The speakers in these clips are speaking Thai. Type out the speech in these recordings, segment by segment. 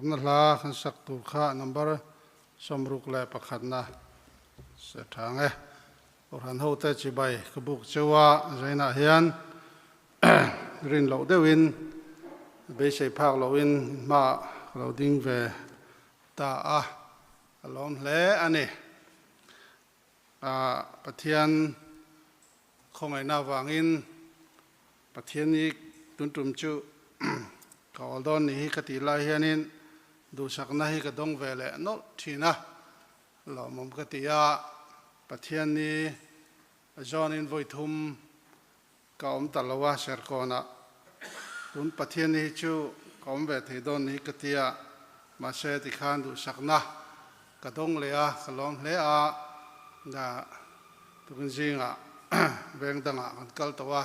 na la kan sak tur kha number somruk le pakhat na se thang e ran ho te chi bai ka buk chewa zaina hian rin lo dewin be sei phak lo in ma lo ding ve ta a alom hle ani pathian khongai na wangin pathian ni tuntum chu kawaldon ni ka ti lai hianin du sakna hi ka dong vele no thina lo mom ka ti ya pathian ni zonin voithum ka om talawa ser kona tun pathian ni chu kom ve theidon ni ka tia ma se ti khan du sakna ka dong le a kalom le a na tukun jinga veng danga kan kal tawa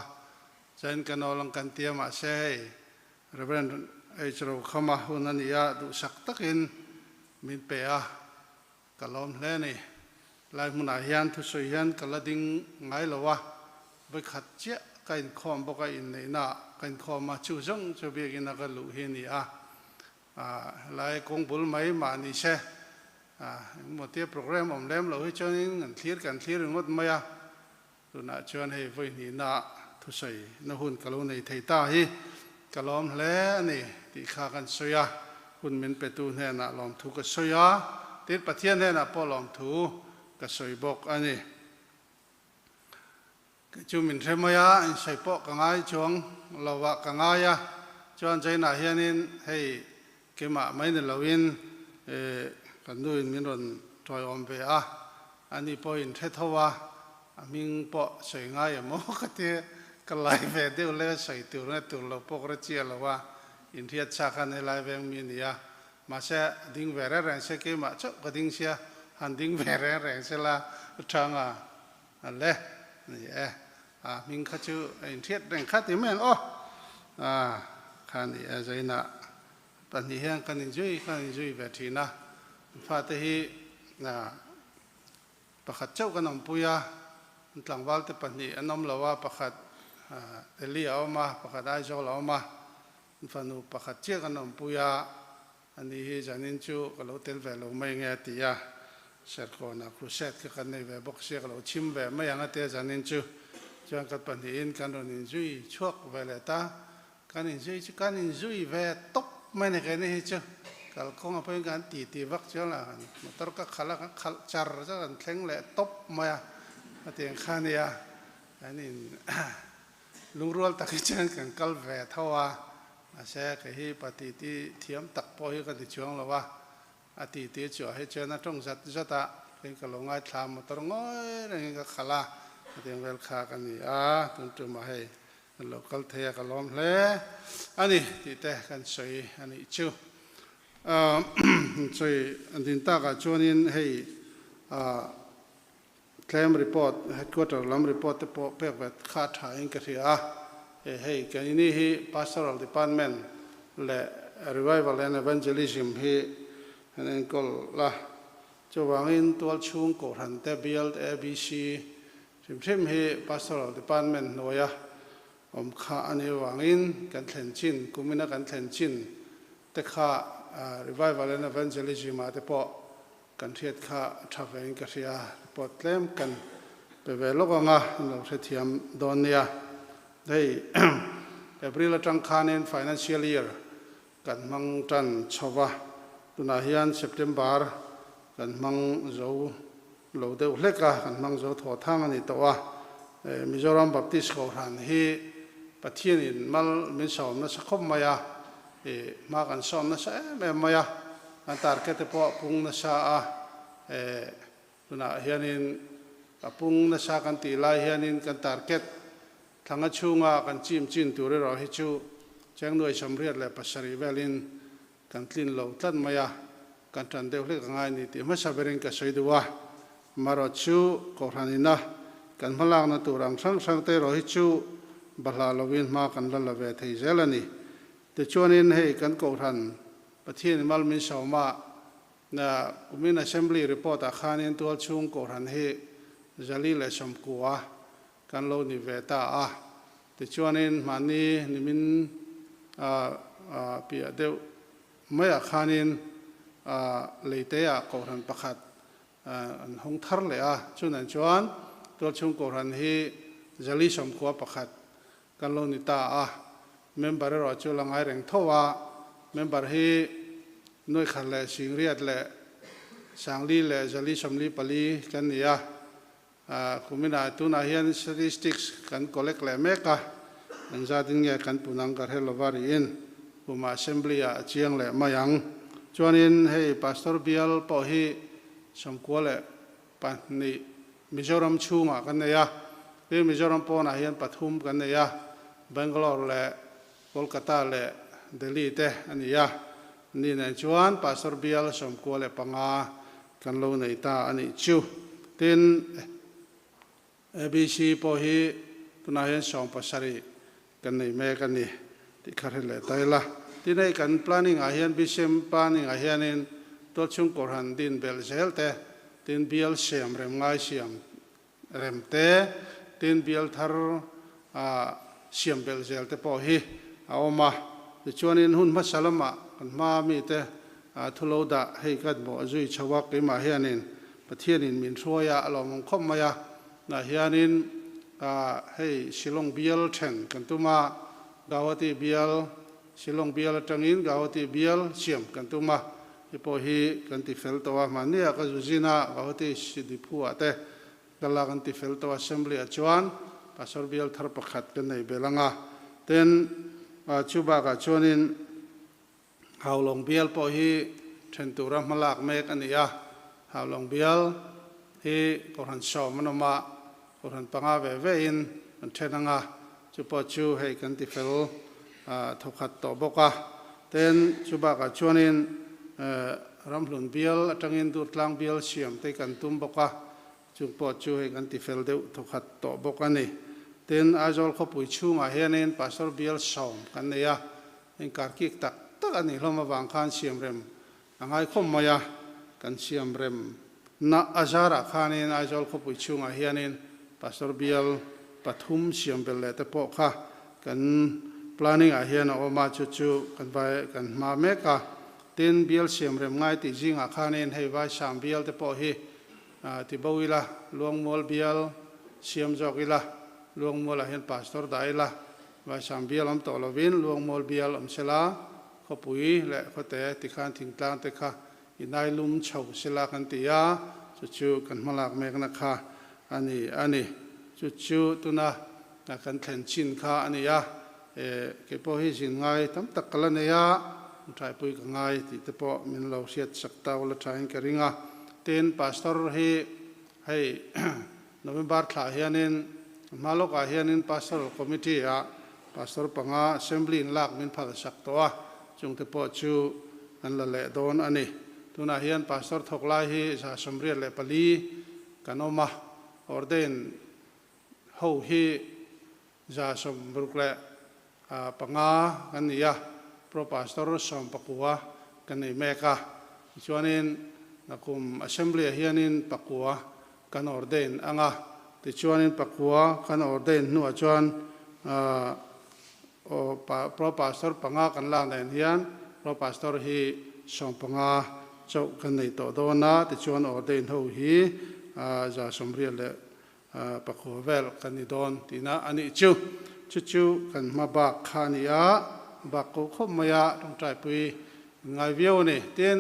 chen kanolang kan tia ma se Reverend H.R. Khama hunania du sak takin min pe a kalom hle ni lai muna hian thu soi hian kalading ngai lawa be khat che kain khom boka in nei na kain khom ma chu jong chu be gina ka lu hi ni a lai kong bul mai ma ni se mo te program om lem lo hi chonin kan thlir ngot maya tu na chon hei voi ni na thu soi na hun kalu nei thei ta hi kalom hle ni ti kha kan soya hun min pe tu ne na lom thu ka soya tit pathian ne na po lom thu ka soi bok ani ka chu min themaya in sai po ka ngai chong lawa ka ngaya chon jaina hianin hei kema mai ne lawin kan nuin min ron troi om ve a ani po in the thowa aming po sei ngai mo ka te ka lai ve de le sai tu na tu lo pok ra chia lo wa in thiat cha khan e lai veng mi nia ma se ding ve ra rang se ke ma cho ka ding sia han ding ve ra rang se la thang le ni ming kha chu in thiat rang kha ti men khan ni zaina pan ni hian kan enjoy ve thi na fa te hi na pakhat chau kan om puya tlangwal te pan ni anom lawa pakhat Eli awma pakhat ai zo lawma fanu pakhat che kan om puya ani hi janin chu kalo tel ve lo mai nge tia ser ko na khuset ka kan nei ve bok se kalo chim ve mai anga te janin chu chang ka pan hi in kan ron zui chuak ve le ta kan in zui ve top mai ne ke ni hi chu kal khong a pen kan ti vak chu la motor ka khala ka khal char ja kan thleng le top maya ateng khania anin lung rual takichen kan kal ve thawa ase ke hi pati ti thiam tak po hi ka ti chuang lawa ati ti chu he chena tong zat zata ken ka longai thla motor ngoi reng ka khala ateng vel kha kan ni tun tu ma he local thea ka lom hle ani ti te kan soi ani chu soi andin ta ka chonin hei claim report headquarter lam report te po pek vet kha tha in ka ria hei kan ni hi pastoral department le revival and evangelism hi hanen kol la chawangin tol chung ko han te build abc sim hi pastoral department noya om kha ani wangin kan thlen chin kumina kan thlen chin te kha revival and evangelism ate po kan thiat kha thavein ka ria potlem kan pe velokanga no thiam donia dei April atang khanen financial year kan mang tan chowa tuna hian September kan mang zo lo deuh hleka kan mang zo tho thang ani towa Mizoram Baptist ko han hi pathian in mal min som na sakhom maya ma kan som na sa me maya an target po pung na sa tuna hianin apung na sa kan ti lai hianin kan target thanga chunga kan chim chin tur ro hi chu chang noi samriat le pasari velin kan tlin lo tlan maya kan tan deuh le ngai ni ti ma saberin ka soiduwa maro chu ko ranina kan malang na turang sang te ro hi chu bala lovin ma kan la ve thei zelani te chuanin hei kan ko ran pathian mal min sawma na kumin assembly report a khanin tol chung ko ran he zali le som kuwa kan lo ni ve ta te chuanin mani nimin pia deu ไม่อาคานินเลยเตะกอรันประคัดหงทาร์เลยจุนันจวนตัวชุงกอรันฮีจะลิสมขัวประคัดกันลนิตาเมมเบอร์รอจุลังไอแรงทว่าเมมเบอร์ฮีนุ้ยขันเล่สิงเรียดเล่สังลีเล่จะลิสมลีปลีกันเนี่ยคุมินาตุนาเฮียนสถิติกันคอลเลกเล่เมกะอันจะดิ้งเงกันปุนังกัดเฮลวารีอินคุมาเซมบลีเชียงเล่มายังจวนอินให้พาสตอร์บิลพอฮีสมควรเล่ปันนี่มิโซรัมชูงกันเนี่ยที่มิโซรัมปอนาเฮียนปฐุมกันเนี่ยเบงกลอร์เล่โคลคัตตาเล่เดลีเตอันนี้นี่เนี่ยจวนพาสตอร์บิลสมควรเล่ปังอากันโลในตาอันนี้ชูทินABC พอฮีตุนาเห็นสองภาษารีกันในแม่กันนี่ที่ขาดเลยแต่ละที่ในกัน planning อาเฮียน BCM planning อาเฮียนินตัวชุงกอรันดินเบลเซลเตดินเบลเซียมเรมไงเซียมเรมเตดินเบลทาร์เซียมเบลเซลเตพอฮีเอามาที่ชวนินหุ่นมัสลามะกันมามีเตทุโลดะให้กันบ่จุยชวักกิมาเฮียนินประเทศนินมินชัวยาลอมงคมมายานะเฮียนินให้ชิลงเบียลเชนกันตุมากาวตีเบียลชิลงเบียลจังอินกาวตีเบียลเชียมกันตุมาฮิปโปฮีกันติเฟลตัวมันเนี่ยก็จุจินากาวตีสิดิพัวเตกัลลากันติเฟลตัว assembly จวนปัสสาวะเบียลทาร์ประคัดกันในเบลังเต้นชูบากจวนินฮาวลงเบียลพอฮีเชนตุรัมมาลากเมกอันนี้ฮาวลงเบียลฮีกอรันชอมันออกมาคนปังอาเวอินมันเทนังจุปจูให้กันติเฟลทุกขัดต่อบกเต้นจุบากชวนินรำหลุนเบียลจังอินดูดลังเบียลเสียมเตกันตุมบกจุปจูให้กันติเฟลเดวทุกขัดต่อบกนี่เต้นอาจอลขบุยชูมาเฮนินปัสสาวะเบียลสองกันเนี่ยอินการกิกตักอันนี้เรามาบางคันเสียมเร็มอังไงคมมายากันเสียมเร็มนักอาจาระคันินอาจอลขบุยชูมาเฮนินปัสสาวะเบียลปฐุมเสียมเบลเลตปอกค่ะกัน planning อาเฮียนออกมาจู่ๆกันไปกันมาเมกะตินเบียลเสียมเร็มง่ายติจิงอาคานินให้ไว้สามเบียลตปอกฮีติบวิละลวงมัวเบียลเสียมจอกิละลวงมัวละเห็นปัสตอร์ได้ละไว้สามเบียลอมตอลวินลวงมัวเบียลอมเสลาขปุยและขเตติขันทิ้งกลางเตค่ะอินายลุมเฉาเสลากันติยาจู่ๆกันมาลากเมกนะคะอันนี้จู่ๆตัวน่ะกันแทนชินข้าอันนี้เก็บพอให้สินง่ายตั้มตักกันแล้วเนี่ยใช้ปุยกันง่ายที่แต่พอมินเราเสียดสักตาวละใช้กันริงเต้นพาสตอร์ให้โนเวมบาร์คลาเฮียนินมาโลกาเฮียนินพาสตอร์คอมมิตี้พาสตอร์ปังอาเซมบลีนลากมินพักสักตัวจงแต่พอจู่อันละเละโดนอันนี้ตัวน่ะเฮียนพาสตอร์ทกไล่ให้จะสมเรียนเละปลีกันออกมาorden how he ja som brukle panga kan ya pro pastor som pakua kan nei meka chuanin nakum assembly hianin pakua kan orden anga ti chuanin pakua kan orden nu chuan pro pastor panga kan lang den hian pro pastor hi som panga chau kan nei to dona ti chuan orden ho hiจะสมเรียนเลยปะโคเวลกันนิดอนทีน่ะอันนี้จู่กันมาบักขานิยาบักโคขมายาต้องใจปุยไงวิวนี่เต้น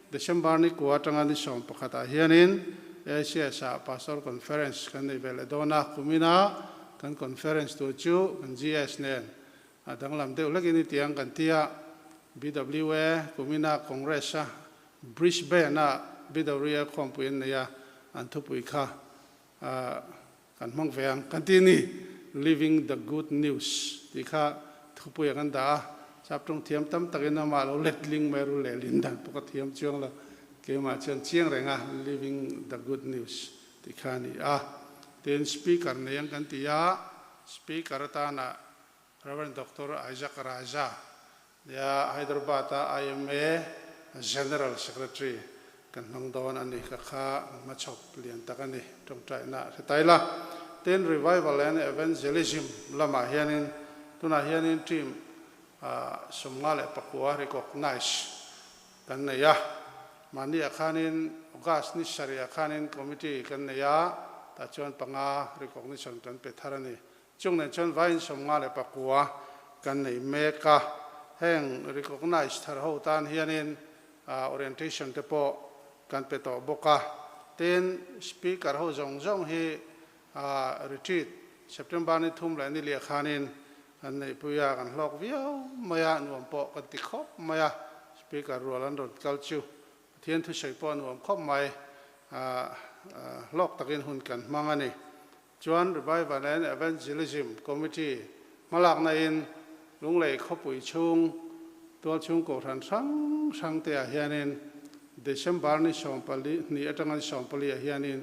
เดซมบาร์นี่กัวจังอันนี้สองปะขัดเฮียนินACS Pastor Conference กันในเวลาโดนาคุมินากัน Conference ตัวจู่กัน GS เนี่ยดังลำเดียวเล็กนิดเดียงกันที่ BWA คุมินา Congress Brisbane BWA คอมปุยเนี่ยอันทุบอีกค่ะกันมองแฝงกันที่นี่ living the good news ที่ค่ะทุบอีกันด่าจับตรงเทียมตั้มตะกินมาเราเล็ดลิงไม่รู้เล่ลินดังปกติเทียมช่วงละเกี่ยวมาเชิญเชียงแรงliving the good news ที่ค่ะนี่เต็นสปีกเกอร์เนี่ยกันที่สปีกเกอร์ตานะ Reverend Dr. Isaac Raja เนี่ยไฮเดรบาต IMA General Secretaryกันน้องดอนอันนี้ก็ข้ามาชอบเรียนตะกันนี่ตรงใจน่ะแต่ละเต้น revival and evangelism ละมาเฮียนินตัวน่ะเฮียนินทีมสมงาและปักหัว recognize กันเนียมันนี่อาคานินอากาศนิสรีอาคานินคอมมิตี้กันเนียแต่ชวนปังอาริคอกนิชันกันเปิดทารันีจุงเนี่ยชวนไว้สมงาเลปักวัวกันในเมกาแห่งริคอกไนส์ทาร์ฮูตันเฮียนินorientation เตปอกันเปิดต่อบกาเต็นสปีกเกอร์ฮูจงฮีretreat September นี้ทุ่มเลยนี่เลียขานินอันนี้พุยากันหลอกวิวมายานวมปอกันติดขบมายาสปีกเกอร์รัวลันโดดกัลจูเทียนทุชัยปอนวมขบไม่หลอกตะกินหุ่นกันมังอันนี้จวนหรือไม่วันนั้น evangelism committee มาหลักในอินลุงเลยขบปุยชุงตัวชุงกูทันสังเตียเฮียนินDecember นี้สองปีนี่อัตงันสองปีเฮียนิน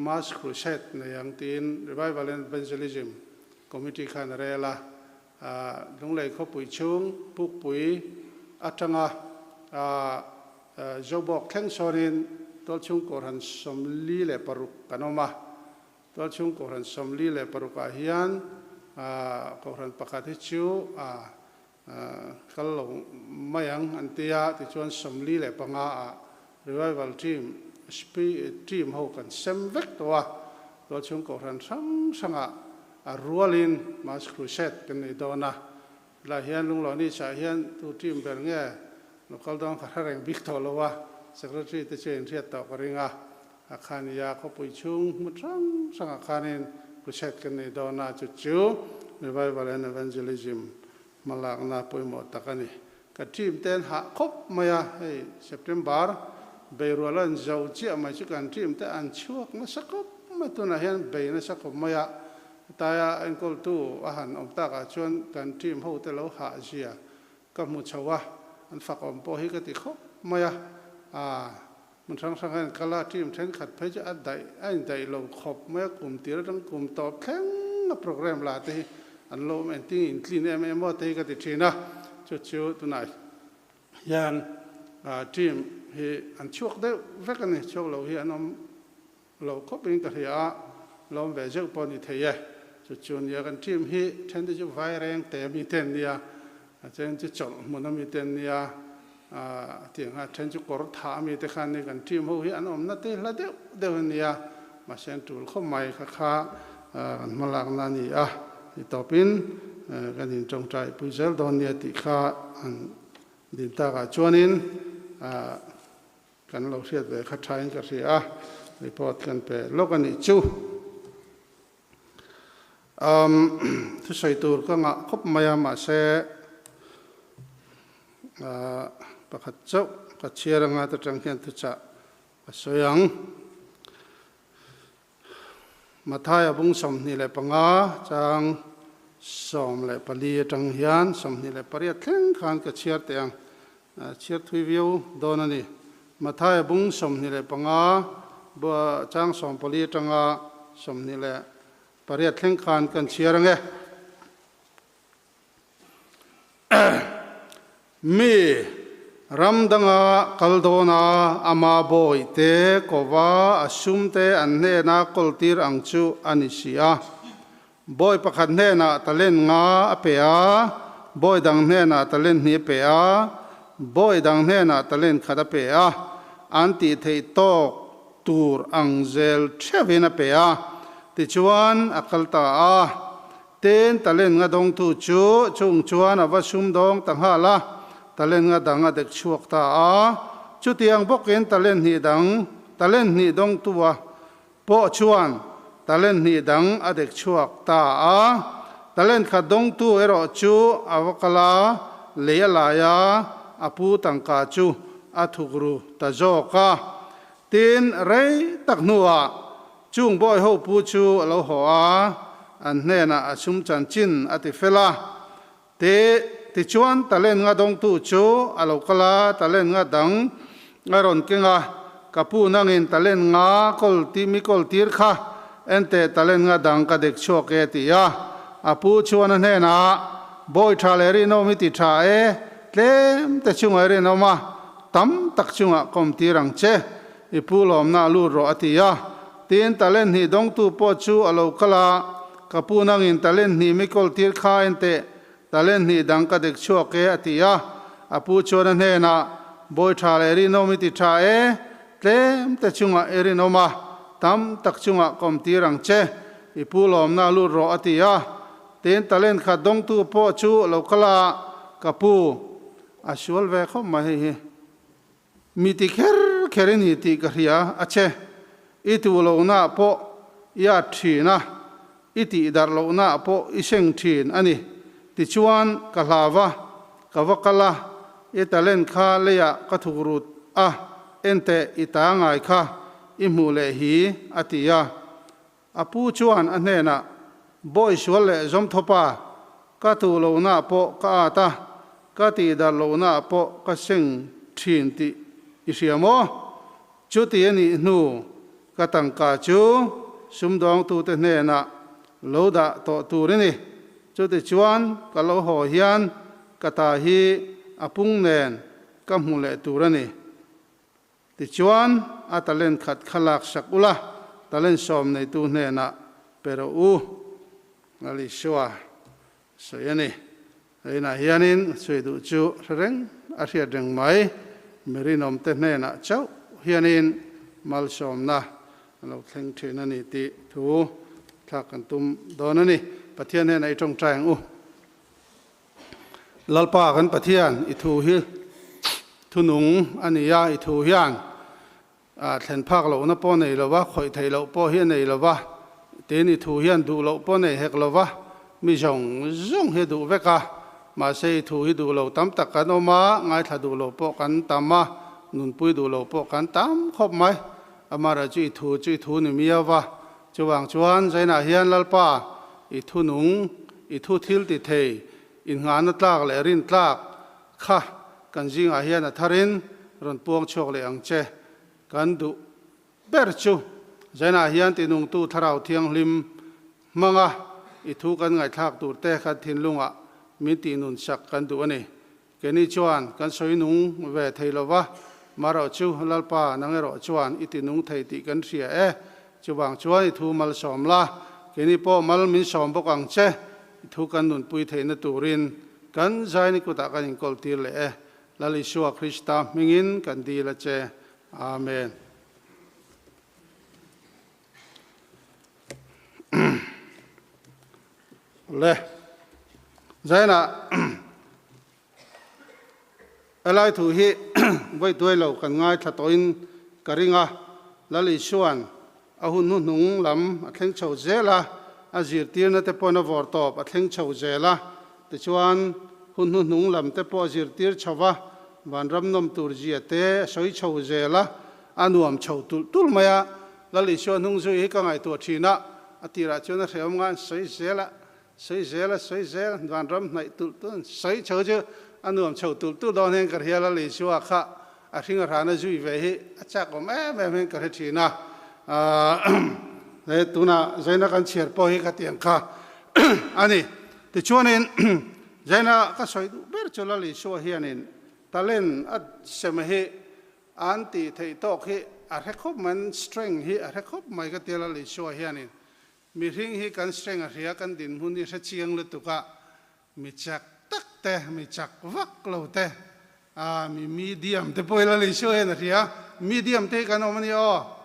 Mass Crusade ในยังตีน Revival and Evangelism Committee ขันเรล่าลุงเลยเขาปุ๋ยชุงปุกปุ๋ยอัตงาจบอกแข่งสอรินตัวชุงโกรันสมลีเลปรุกกันออกมาตัวชุงโกรันสมลีเลปรุกอาเฮียนโกรันปากาติชิวเขาลงมายังอันเตียที่ชวนสมลีเลปังอา Revival Teamทีมเขากันเซมเวกตัวชุงโกรันสังรัวลินมาสครูเซตกันในดอนะลาเฮียนลุงหล่อนี่ชาเฮียนตัวทีมเบลเงี้ยนกเขาต้องขัดแรงบิ๊กทอลวะ Secretary ที่เชิญเทียบต่อกันริงอาคารยาเขาปุยชุงมุดสังอาคารนินครูเซตกันในดอนะจู่ๆ Revival and Evangelism มาหลักนาปุยหมดตะกันนี่กับทีมเต้นหาครบมาให้ Septemberเบรุลันเจ้าเจ้ามาชุกันทีมแต่อันชั่วนัสักบไม่ตัวนั้นเห็นเบย์นัสักบไม่ตายอันก็ตัวอาหารอมตากชวนกันทีมเขาแต่เราหาเสียกับมุชาวะอันฝักอมโปหิกติเขาไม่มันทั้งกันกลาทีมเช่นขัดเพชรอันใดเราขบไม่กลุ่มตีระดังกลุ่มตอบแข็งโปรแกรมลาตีอันโลมเอนติ้งอินคลีนเมื่อตีกันติดทีนะจู่ๆตัวไหนยันทีมเฮอันช่วงเดียวเวกันนี่ช่วงเราเฮอันเราคบเป็นกันเฮียเราเวจปนิเทียจุดๆเนี่ยกันทีมเฮเช่นที่จะไฟแรงแต่มีเต็นเนี่ยเช่นที่จดมันมีเต็นเนี่ยที่ฮะเช่นที่กอร์ถามีแต่ขันนี่กันทีมเขาเฮอันนั่นเตละเดียวเนี่ยมาเช่นตูลเข้าไม่ค่ะมาหลังนั้นนี่ต่อไปกันจงใจปุยเซลดอนเนี่ยติค่ะดินตากาชวนินกันเราเสียไปขัดใจกันเสียรีพอร์ตกันไปโลกันอีจูทุกสายตัวก็งะคบมายามาเสประคัตเจ้ากัดเชียร์งาตจังเขียนทุจะสวยงมาทายบุ้งสมนี่แหละปังอาจังสมเลยปลีจังเฮียนสมนี่เลยปริยัติขานกัดเชียร์เตียงเชียร์ทวิวโดนนี่มาทายบุ้งสมนี่เลยปังอาบัวจังสมปลีจังอาสมนี่เลยปริยัติขานกันเชียร์ไงมีรำดังกัลโดนาอามาโบยเตกว่าอสุมเตอันเนนักลตีรังจูอานิสิอาบอยประคันเนนัตะเล่นงาเปียบอยดังเนนัตะเล่นนี้เปียบอยดังเนนัตะเล่นขัดเปียอันติเทตอกตูร์อังเซลเชวินเปียติจวนอักลตาเต้นตะเล่นงาดงตูจูจงจวนอวสุมดงตั้งหาละตะเล่นงาดังเด็กช่วงตาจุดยังบกเห็นตะเล่นนี่ดังตะเล่นนี่ดงตัวปอชวนตะเล่นนี่ดังเด็กช่วงตาตะเล่นขัดดงตัวเอรอจูอวกลาเลียลายาอปูตังกาจูอทุกรูตะโจกาตีนเรยตักนัวจุงบอยหูปูจูเราหัวอันเนน่ะชุมจันจินอติเฟลาเตติจวนตะเล่นงาดงตูจูอโลกลาตะเล่นงาดังอารอนเกงกับผู้นั่งอินตะเล่นงากอลตีมิกอลตีร์ค่ะเอ็นเตตะเล่นงาดังกับเด็กชั่วเกติยาอผู้ชวนเนน่ะบอยทาเลริโนมิติทาเล่มแต่ชุงเอริโนมาตั้มตักชุงคอมตีรังเชอีผู้ลอมนาลูรออติยาตีนตะเล่นฮีดงตูปอจูอโลกลากับผู้นั่งอินตะเล่นฮีมิกอลตีร์ค่ะเอ็นเตตะเล่นนี่ดังกระเด็กชั่วเกอติยาอผู้ชวนเนน่ะ boi tha le ri no mi ti tha e tlem te chunga erinoma tam tak chunga komti rang che ipulom na lu ro atia ten talen kha dong tu po chu lokala kapu asual ve kho ma hi mi ti kherin hi ti ka ria ache itu lo na po ya thina iti dar lo na po iseng thin ani ti chuan ka hlawa ka wakala e talen kha leya ka thurut a ente itangai kha imu le hi atia apu chuan anena boy sual le zom thopa ka tu lo na po ka ta ka ti dar lo na po ka seng thin ti isiamo chu ti ani nu ka tang ka chu sum dong tu te ne na lo da to tu ri ni chu ti chuan ka lo ho hian ka ta hi apung nen ka mu le tu ra ni ti chuan a talen khat khalak sakula talen som nei tu ne na pero u ali shwa so yani ina hianin sui du chu reng a ria reng mai merinom te ne na chau hianin mal som na lo thleng thina ni ti thu thakan tum donani pathian ne nai tong trang u lalpa kan pathian I thu hi thunung ania I thu hian thlen phak lo na po nei lowa khoi thei lo po hi nei lowa te ni thu hian du lo po nei hek lowa mi zong he du veka ma sei thu hi du lo tam tak kan oma ngai tha du lo po kan tama nun pui du lo po kan tam khop mai amara chi thu ni miawa chuwang chuan zaina hian lalpa I thu nung I thu thil ti thei in nga na tlak le rin tlak kha kan jing a hian a tharin ron puang chok le ang che kan du ber chu zaina hian ti nung tu tharau thiang lim manga I thu kan ngai thak tur te kha thin lunga mi ti nun sak kan du ani keni chuan kan soi nung ve thei lowa maro chu lalpa nangero chuan I ti nung thei ti kan ria e chuwang chuan I thu mal som la keni po mal min som bok ang che thu kan nun pui thei na turin kan zai ni kuta kan in kol tir le e lali shua krista mingin kan di la che amen le zaina alai thu hi voi tuai lo kan ngai thatoin karinga lali shuan ahun nu nung lam atheng chho zela azir tir na te pona vor top atheng chho zela te chuan hun nu nung lam te po azir tir chawa van ram nom tur ji ate soi chho zela anuam chho tul maya lali shuan nung zui hi ka ngai tu thina atira chuna rem ngan soi zela van ram nai tul soi chho je anuam chho tul don hen kar hiala li shua kha a ringa rana zui ve hi acha ko me kar thina le tuna zaina kan cher po hi ka tiang kha ani ti chuanin zaina ka soi du ber chola li shua hianin talen at sema hi anti thei tok hi a rekhop man strength hi a rekhop mai ka tela li shua hianin mi ring hi kan strength a ria kan din hun ni sa chiang le tuka mi chak tak te mi chak vak lo te mi medium te poila li shua hen ria medium te kan omani o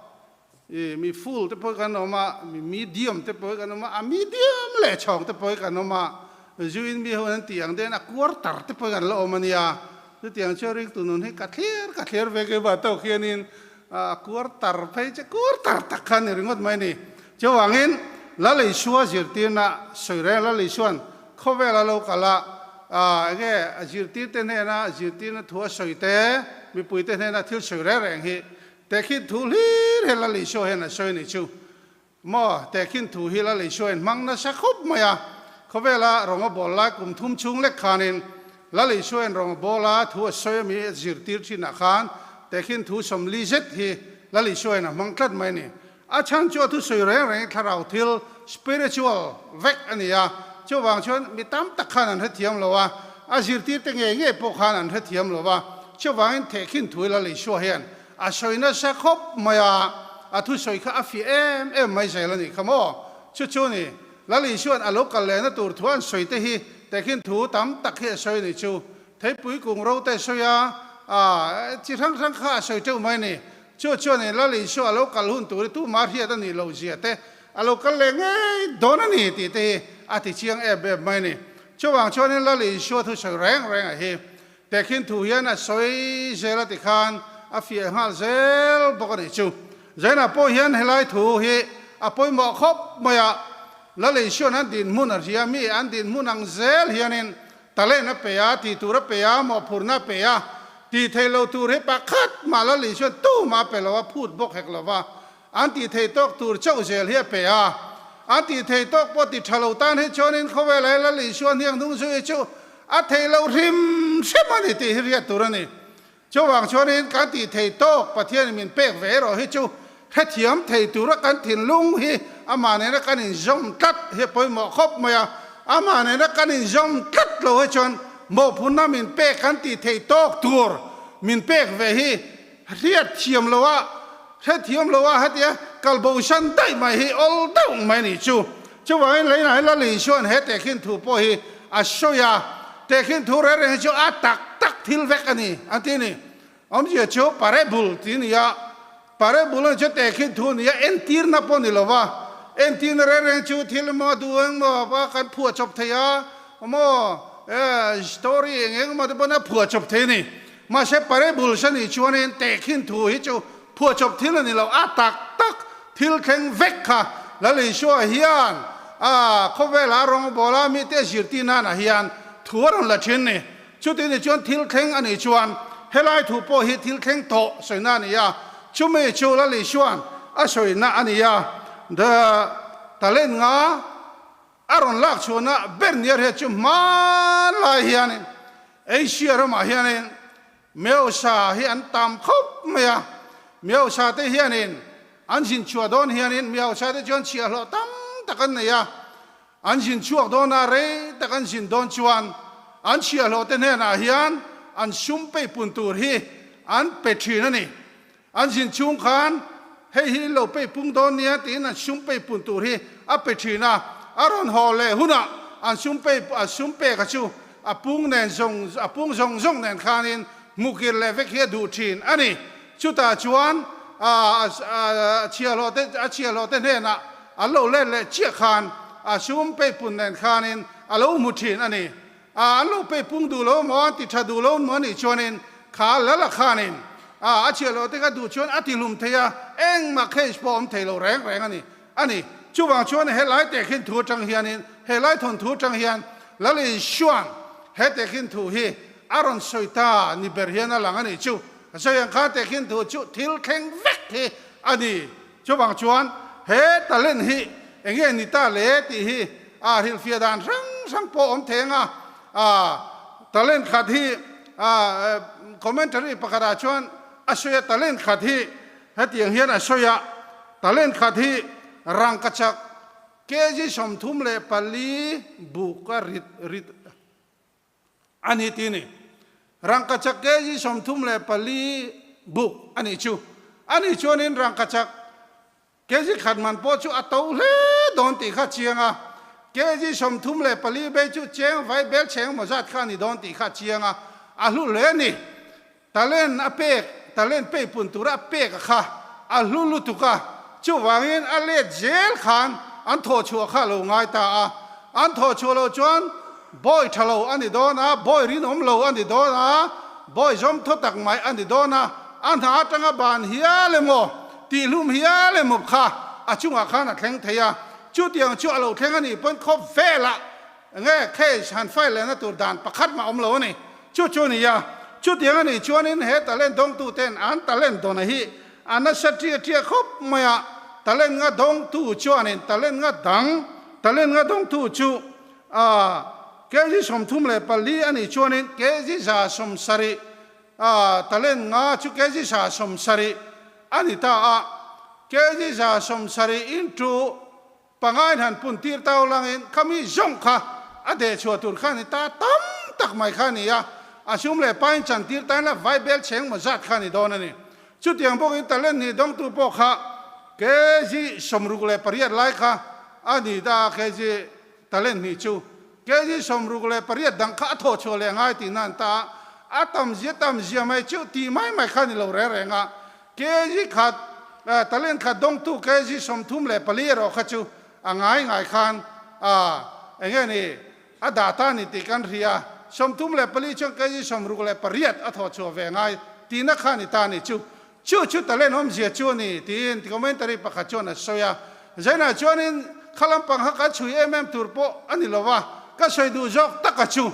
mi full te poi kan oma mi medium te poi kan oma a medium le chong te poi kan oma juin mi hon tiang den a quarter te poi kan lo omania tu tiang choring tunun he ka thler ve ke ba to khianin a quarter phei che quarter takhan ringot mai ni chawangin la le shua zirtina soire la le suan khove la lo kala ge zirti te ne na zirti na thua soite mi pui te ne na thil soire reng hi te khin thu li he la le sho he na soi ni chu mo te khin thu hi la le sho en mang na sa khop maya khove la rong bol la kum thum chung le khanin la le sho en rong bola thua soi mi zirti thi na khan te khin thu som li zet hi la le sho en mang tlat mai ni a chan cho thu soi reng tharau thil spiritual vek ania chu wang chon mi tam tak khan an thiam lo wa a zirti te nge po khan an thiam lo wa chu wang the khin thu la le sho hen a soina sa khop maya a thu soi kha a fi em mai sai la ni khamo chu ni la li suan a local le na tur thuan soi te hi te khin thu tam tak he soi ni chu thei pui kung ro te soya chỉ thằng khác soi châu mai này cho này là lý số alo cả luôn tuổi tu mà hiện tại này lâu gì thế alo cả lẽ ngay đó này thì thì chiang em mai này cho nên là lý số thu soi rèn à heแต่ขึ้นถูยันสวยเจริญติคานphía hal zel bọc này chú giờ nào po hiền hay lại thủ hi po mỏ khóc mày là lấy số anh tin muốn là mi anh tin muốn ăn zel hiền nên ta lên nó bẻ thì tu nó bẻ mỏ phun nó bẻ thì thầy lâu tu hết bạc khát mà là lấy số tu mà bẻ làพูด bọc hết là va anh thì thầy tóc tu châu zel hiền bẻ anh thì thầy tóc po thì thà lâu tan hết cho nên không phải là lấy số hiền đúng số chú thầy lâu thêm xếp mà thì hiền tu này cho vàng cho nênการตีเทโตประเทศมันเป๊กเวรอให้จูเฮ็ดเทียมเทตัวละกันถิ่นลุงฮีอามาเนี่ยละกันอินจอมตัดเฮ็ดไปหมอครบมาอามาเนี่ยละกันอินจอมตัดเราให้จนหมอพุ่นน่ะมันเป๊กกันตีเทโตตัวมันเป๊กเวฮีเฮ็ดเทียมเราว่าเฮ็ดเทียมเราว่าเฮ็ดเนี่ยกัลโบชันได้มาฮีอัลดงมานี่จูว่าไหนละลิชวนเฮ็ดแต่ขึ้นถูปฮีอาโชยาแต่ขึ้นถูเรื่องให้จูตักทิลเวกันนี่อันที่นี่จะโชว์ปาร์บุลที่นี่ปาร์บุลจะแต่ขึ้นทุนนี่เอ็นทีร์นับปนิลวะเอ็นทีร์เรื่องจูทิลมาดูเองมาว่าการผัวจบเทียมาสตอรี่เองมาดูว่าผัวจบเทียนี่มาใช้ปาร์บุลฉันนี่ชวนเองแต่ขึ้นทุนให้จูผัวจบทิลนี่เราตักทิลแข็งเวกค่ะแล้วเลยชัวเฮียนเขาเวลาร้องบอลมีแต่สิร์ตีนั่นเฮียนทัวร์ละชิ้นนี่ชุดนี้ชวนทิลแข็งอันนี้ชวนเฮลัยถูปฮิทิลแข็งโตสวยนั่นนี่ชุไม่ชูละลิชวนสวยนั่นนี่เดตะเล่นงาอารอนลักชวนเบรเนียร์เฮจุมาลายเฮียนเอเชียร์มาเฮียนเมียวชาเฮียนตามคบเมียวชาเตเฮียนอันจินชัวดอนเฮียนเมียวชาเตจวนเชียร์หล่อตั้มตะกันนี่อันจินชัวดอนอะไรตะกันจินดอนชวนอันเชียร์หล่อเตเนน่าเฮียนอันชุ่มไปปุ่นตูร์ฮีอันเป็ดชีนั่นนี่อันสินชุ่มขานให้ฮีเราไปปุ่งตอนนี้ตีนั่นชุ่มไปปุ่นตูร์ฮีอันเป็ดชีน่ะอารอนฮอลเลยหุ่นอันชุ่มไปกับชูปุ่งแนนปุ่งส่งแนนขานินมุกิลเลเวกเฮดูชีนอันนี้ชุดตาจวนเชียร์เราเต้นน่ะอันเราเล่นเลยเชียร์ขานชุ่มไปปุ่นแนนขานินอันเรามุชีนอันนี้ลูกไปปุ่งดูโลมอนติดชาดูโลมอนี่ชวนินขาละละขานินเชียร์เราเตก็ดูชวนติลุมเทียเอ็งมาเคสปอมเทโลแรงอันนี้จู่บางชวนเฮลัยแต่ขึ้นถูจังเฮียนินเฮลัยทนถูจังเฮียนแล้วเลยชวนเฮแต่ขึ้นถูฮีอารอนสอยตานิเบรียนหลังอันนี้จู่สอยยังขาแต่ขึ้นถูจู่ทิลแข็งเวกฮีอันนี้จู่บางชวนเฮตะเล่นฮีเอ็งเงี้ยนิตาเล่ตีฮีฮิลฟิดานสังปอมเทงตะเล่นขัดที่คอมเมนต์รีประกาศชวนอสวยตะเล่นขัดที่เฮตียงเฮียนอสวยตะเล่นขัดที่รังกระจักเกจิสมทุมเลปลีบุกริดอันนี้ที่นี่รังกระจักเกจิสมทุมเลปลีบุกอันนี้ชูนี่รังกระจักเกจิขัดมันพอชูอัตโตเลโดนตีขัดเชียงเกจิสมทุมเลยปลีเบจุเจียงไฟเบลเชียงมาจัดข้านี่โดนตีข้าเชียงลุเลนี่ตะเล่นอเปกตะเล่นเปย์ปุ่นตุระเปกข้าลุตุกะจู่วางินเล่เจลขานอันโทชัวข้าเราง่ายตาอันโทชัวเราจวนบอยทะเลอันนี้โดนบอยรินอมเราอันนี้โดนบอยจอมทตักไม้อันนี้โดนอันหาจังบานเฮียเลยโมตีลุมเฮียเลยมุบข้าจู่ว่าข้าน่ะแข็งเทียจู่เตียงจู่เราแข็งอันนี้เป็นคบเฟละเงี้ยแค่ฉันไฟเลยนะตัวด่านประคัดมาอมเรานี่จู่นี่จู่เตียงอันนี้จู่นี่เฮตะเล่นดงตูเต้นอันตะเล่นตัวนี้อันนั้นสัตย์เทียคบมาตะเล่นงาดงตูจู่นี่ตะเล่นงาดังตะเล่นงาดงตูจู่เกจิสมทุมเลยปลีอันนี้จู่นี่เกจิสาสมสรีตะเล่นงาจู่เกจิสาสมสรีอันนี้ตาเกจิสาสมสรีอินทูปังไงหันปุ่นตีร์เต้าลังอินขมิจงค่ะเดชวตุนข้านี่ตาตั้มตักไม่ข้านี่ชุมเลยไปจันตีร์เต้าละไวเบลเชงมาจัดข้านี่โดนนี่ชุดอย่างพวกอินตะเล่นนี่ดงตูปกค่ะเกจิสมรุกเลยปริยัดไล่ค่ะอันนี้ตาเกจิตะเล่นนี่จู่เกจิสมรุกเลยปริยัดดังข้าโทษชัวเลยง่ายตีนั่นตา atam zia mai chu ti mai khani lo re renga ke ji khat talen khat dong tu ke ji som thum le pali ro khachu angai khan enge ni adata ni ti kan ria som thum le pali chu ke ji som ru le pariat atho chu ve ngai ti na khani ta ni chu talen hom zia chu ni tin commentary pakha chu na soya zaina chuanin khalampang haka chui turpo ani lowa ka soidu jok takachu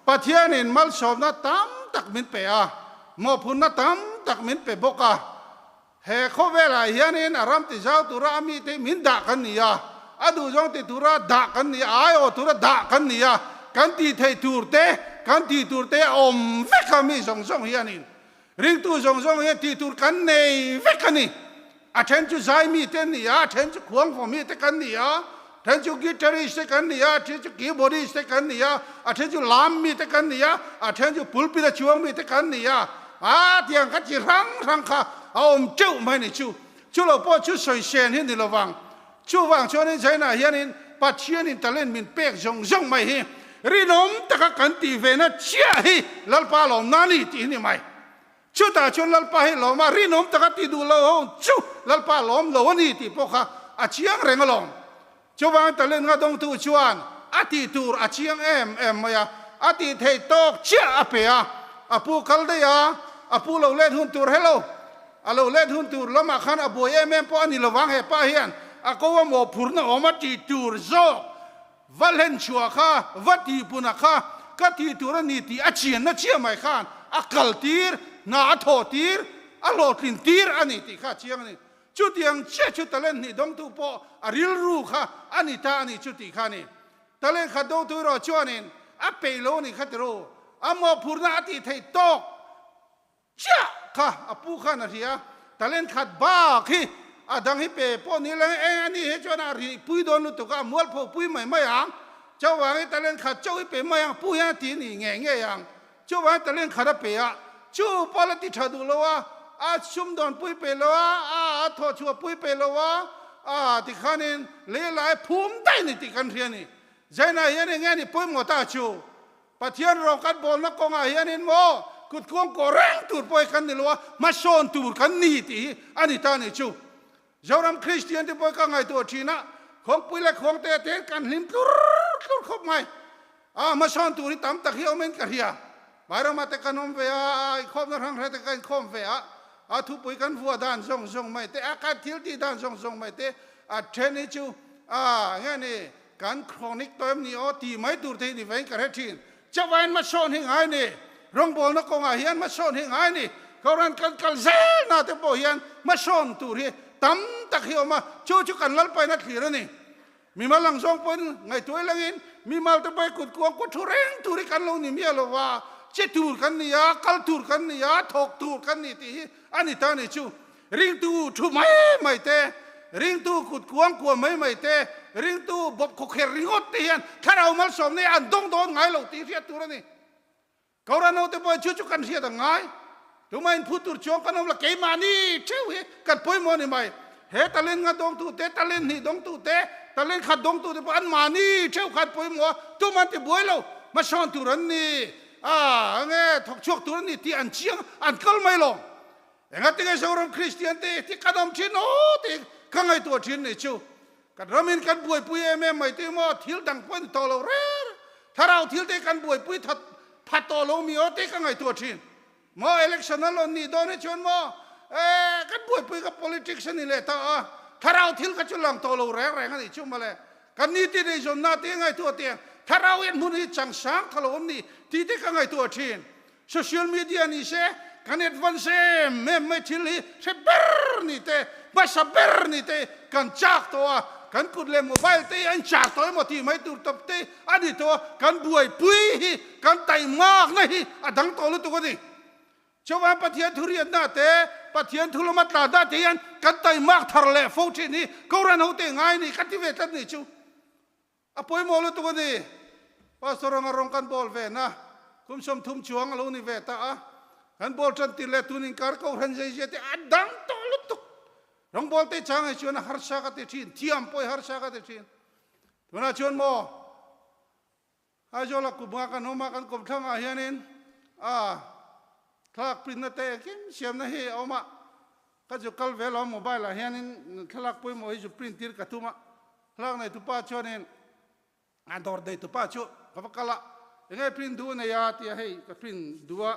pathianin mal somna tam tak min pe a mo phunna tam tak min pe boka he khovela hianin aram ti jaw tura ami te min da kan nia adu jong ti tura da kan nia ayo tura da kan nia kan ti thei turte om vekami song hianin ring tu song he ti tur kan nei vekani aten chu zai mi ten nia aten chu khuang fo mi te kan nia aten chu guitarist te kan nia aten chu keyboardist te kan nia aten chu lam mi te kan nia aten chu pulpit da chuang mi te kan nia tiang ka chi rang kha om chu mai ni chu lo po chu soi shen hin ni lo wang chu wang cho nin chai na hianin pathian in talent min pek jong mai hi rinom ta ka kan ti ve na chia hi lalpa lom na ni ti ni mai chu ta chon lalpa hi lo ma rinom ta ka ti du lo chu lalpa lom lo ni ti po kha a chiang reng along chu wang talent nga dong tu chuan ati tur a chiang em maya ati thei tok chia apea apu kal de ya apu lo let hun tur hello alo let hun tur lo ma khan abu po ani lo wang he pa hian ako wa mo phurna omati tur zo valen chua kha vati puna kha ka ti tur ni ti a chian na chia mai khan akal tir na tho tir alo tin tir ani ti kha chiang ni chu tiang che chu talen ni dong tu po aril ru kha ani ta ani chu ti kha ni talen kha dong tu ro chuanin a pe lo ni kha ro amo phurna ati thei tok chia kha apu kha na ria talen khat ba khi adang hi pe po ni lang ani he chona ri pui don lu to ka mol pho pui mai ang chaw wang talen khat chaw hi pe mai ang pu ya ti ni nge yang chaw wang talen khat pe ya chu politi thadu lo wa sum don pui pe lo wa tho chu pui pe lo wa ti khanin le lai phum dai ni ti kan rian ni zaina ye ni nge ni pui mo ta chu pathian ro kat bol na ko nga hianin mo kut kuang koreng tur poi kan ni lo ma son tur kan ni ti ani ta ni chu zoram christian ti poi ka ngai to thina khong pui le khong te kan lim tur khop mai ma son tur ni tam tak hi omen ka ria baro ma te kanom ve khop na rang te kan khom ve thu pui kan vua dan zong mai te ka thil ti dan zong mai te then ni chu nge ni kan chronic toim ni ti mai tur te ni ve ka re thin chawain ma son hi ngai ni rong bol na ko nga hian ma son hi ngai ni koran kan kal zel na te po hian ma son tur hi tam tak hi oma chu kan lal pai na thlir ani mi mal lang song pon ngai toy langin mi mal te pai kut ko thureng turi kan lo ni mi lo wa che tur kan ni ya kal tur kan ni ya thok tur kan ni ti ani ta ni chu ring tu thu mai te ring tu kut kuang ko mai te ring tu bob ko kher ringot te hian tharau mal som ne an dong don ngai lo ti ria tur ani kaurano te pai chu kan sia da ngai tumain putur chong kanom la ke mani chewi kat poi mo ni mai he talen nga dong tu te talen ni dong tu te talen khat dong tu te an mani chew khat poi mo tu man ti boi lo ma son tu ran ni nge thok chok tu ran ni ti an chiang an kal mai lo enga te ge sorom christian te ti kadam chin te kangai tu chin ni chu kat ramin kan boi pui mai te mo thil dang pon to lo re tharau thil te kan boi pui that phat to lo mi o te kangai tu chin mo election alon ni do ne chon mo kan boi pui ka politics ni le ta tharau thil ka chulang to lo re ani chu ma le kan ni ti nei zon na te ngai tu te tharau en mun hi chang sang khalom ni ti te ka ngai tu thin social media ni se kan advance me thil hi se ber ni te ba sa ber ni te kan chak to kan kut le mobile te an chak to mo ti mai tur top te ani to kan boi pui hi kan tai mak na hi adang to lu tu ko ni chawa pathian thurian na te pathian thulomat la da te yan kan tai mak thar le fo thi ni koran ho te ngai ni kati ve tat ni chu apoi mo lu tu ko ni pastor ngarong kan bol ve na kum som thum chuang lo ni ve ta kan bol chan ti le tu ning kar ko ran jai je te adang to lu tu rong bol te chang ai chuan har sha ka te thin thiam poi har sha ka te thin tuna chuan mo a jola ku ba kan ho ma kan kom thang a hianin ถ้าปริ้นนั่นเตะกิมเสียมนั่นเฮเอามาก็จะกัลเวลาโมบายละเฮียนินถ้าลักปุยโมยจะปริ้นตีร์กระตุ้มะลักในตุป้าชวนนินอันดอร์เดตุป้าชัวกับกัลละยังไงปริ้นดูในยาที่ให้ก็ปริ้นดูว่า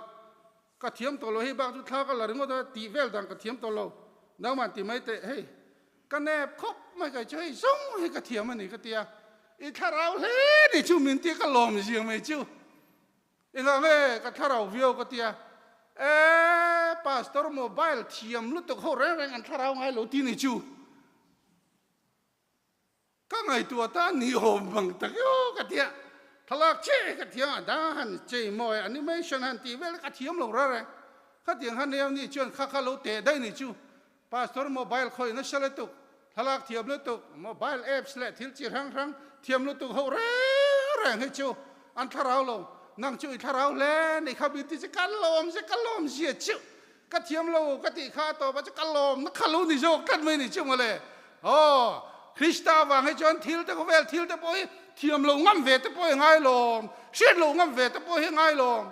กระเทียมตัวเราให้บางจุดท้าก็ละเรื่องว่าตีเวลดังกระเทียมตัวเราน้ำมันตีไม่เตะเฮ้กันแนบคบไม่เคยช่วยส่งให้กระเทียมมันนี่ก็เตียอีถ้าเราเล่นี่ชูมินตีก็ลมเสียงไม่ชูอีนั่นเล่ก็ถ้าเราวิวก็เตียพาสตอร์โมบายเทียมลุตุเขาแรงอันถ้าเราไงเราที่นี่ชูก็ไงตัวตานิยมบังตะกี้ก็เตียทลักเช่กระเทียมด่าหันเจมอยอันนี้ไม่ชนะตีเวลกระเทียมลงอะไรก็เตียงหันเนี่ยนี่ชวนข้าเราเตะได้นี่ชูพาสตอร์โมบายคอยนั่นเชลตุกทลักเทียมลุตุกโมบายแอปส์เละทิลจีรังเทียมลุตุกเขาแรงให้ชูอันถ้าเราลงนั่งช่วยถ้าเราเล่นในขบินที่จะกันลมเสียชิวกระเทียมเรากติข้าต่อไปจะกันลมนักขลุ่นนี่โจกันไม่นี่ชิวมาเลยโอ้คริสต์วางให้จนทิลแต่ก็เวลทิลแต่ปอยเทียมเรางั้มเวทแต่ปอยง่ายลมเสียเรางั้มเวทแต่ปอยง่ายลม